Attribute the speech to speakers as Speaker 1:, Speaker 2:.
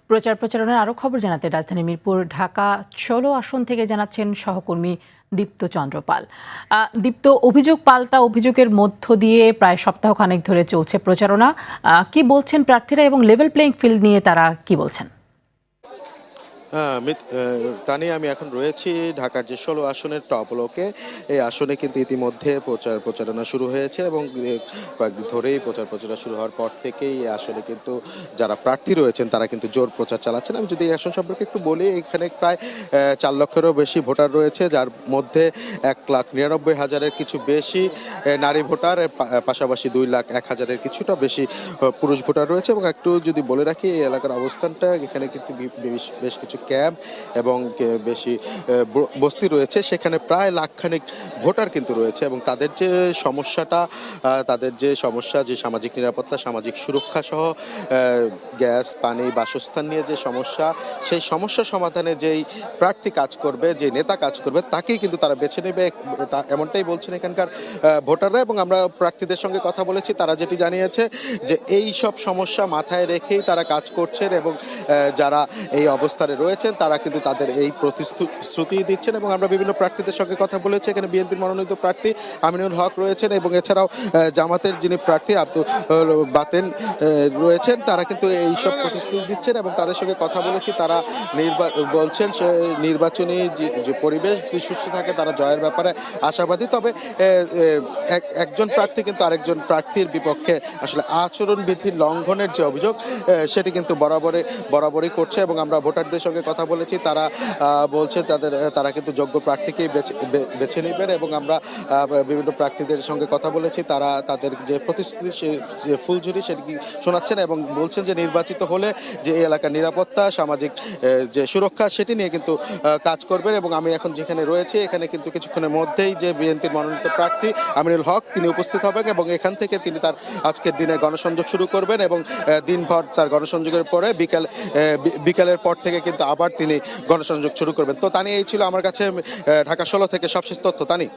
Speaker 1: প্রচারণার আরও খবর জানাতে রাজধানী মিরপুর ঢাকা ১৬ আসন থেকে জানাচ্ছেন সহকর্মী দীপ্ত চন্দ্র পাল। দীপ্ত, অভিযোগ পাল্টা অভিযোগের মধ্য দিয়ে প্রায় সপ্তাহখানেক ধরে চলছে প্রচারণা। কি বলছেন প্রার্থীরা এবং লেভেল প্লেইং ফিল্ড নিয়ে তারা কি বলছেন?
Speaker 2: তানি, আমি এখন রয়েছি ঢাকার যে ১৬ আসনের টপ ব্লকে। এই আসনে কিন্তু ইতিমধ্যে প্রচারণা শুরু হয়েছে এবং কয়েকদিন ধরেই প্রচারণা শুরু হওয়ার পর থেকেই এই আসনে কিন্তু যারা প্রার্থী রয়েছেন তারা কিন্তু জোর প্রচার চালাচ্ছেন। আমি যদি এই আসন সম্পর্কে একটু বলি, এখানে প্রায় ৪ লক্ষেরও বেশি ভোটার রয়েছে, যার মধ্যে ১,৯৯,০০০-এর কিছু বেশি নারী ভোটার, পাশাপাশি ২,০১,০০০-এর কিছুটা বেশি পুরুষ ভোটার রয়েছে। এবং একটু যদি বলে রাখি এই এলাকার অবস্থানটা, এখানে কিন্তু বেশ কিছু ক্যাম্প এবং বেশি বস্তি রয়েছে, সেখানে প্রায় লাখখানেক ভোটার কিন্তু রয়েছে। এবং তাদের যে সমস্যা, যে সামাজিক নিরাপত্তা, সামাজিক সুরক্ষা সহ গ্যাস, পানি, বাসস্থান নিয়ে যে সমস্যা, সেই সমস্যা সমাধানে যেই প্রার্থী কাজ করবে, যে নেতা কাজ করবে, তাকেই কিন্তু তারা বেছে নেবে, এমনটাই বলছেন এখানকার ভোটাররা। এবং আমরা প্রার্থীদের সঙ্গে কথা বলেছি, তারা যেটি জানিয়েছে যে এই সব সমস্যা মাথায় রেখেই তারা কাজ করছেন এবং যারা এই অবস্থানে রয়েছেন তারা কিন্তু তাদের এই প্রতিশ্রুতি দিচ্ছেন। এবং আমরা বিভিন্ন প্রার্থীদের সঙ্গে কথা বলেছি, এখানে বিএনপির মনোনীত প্রার্থী আমিনুল হক রয়েছেন এবং এছাড়াও জামাতের যিনি প্রার্থী আব্দুল বাতেন রয়েছেন, তারা কিন্তু এই সব প্রতিশ্রুতি দিচ্ছেন। এবং তাদের সঙ্গে কথা বলেছি, তারা বলছেন নির্বাচনী যে পরিবেশ সুস্থ থাকে, তারা জয়ের ব্যাপারে আশাবাদী। তবে একজন প্রার্থী কিন্তু আরেকজন প্রার্থীর বিপক্ষে আসলে আচরণবিধি লঙ্ঘনের যে অভিযোগ, সেটি কিন্তু বরাবরই করছে। এবং আমরা ভোটারদের সঙ্গে কথা বলেছি, তারা বলছে তারা কিন্তু যোগ্য প্রার্থীকেই বেছে নেবেন। এবং আমরা বিভিন্ন প্রার্থীদের সঙ্গে কথা বলেছি, তারা তাদের যে প্রতিশ্রুতি, যে ফুলঝুরি, সেটি শোনাচ্ছেন এবং বলছেন যে নির্বাচিত হলে যে এই এলাকার নিরাপত্তা, সামাজিক যে সুরক্ষা, সেটি নিয়ে কিন্তু কাজ করবেন। এবং আমি এখন যেখানে রয়েছি, এখানে কিন্তু কিছুক্ষণের মধ্যেই যে বিএনপির মনোনীত প্রার্থী আমিনুল হক তিনি উপস্থিত হবেন এবং এখান থেকে তিনি তার আজকের দিনে গণসংযোগ শুরু করবেন এবং দিনভর তার গণসংযোগের পরে বিকালের পর থেকে কিন্তু আবার তিনি গণসংযোগ শুরু করবেন। তো তানি, এই ছিল আমার কাছে ঢাকা ১৬ থেকে সবশেষ তথ্য। তানি।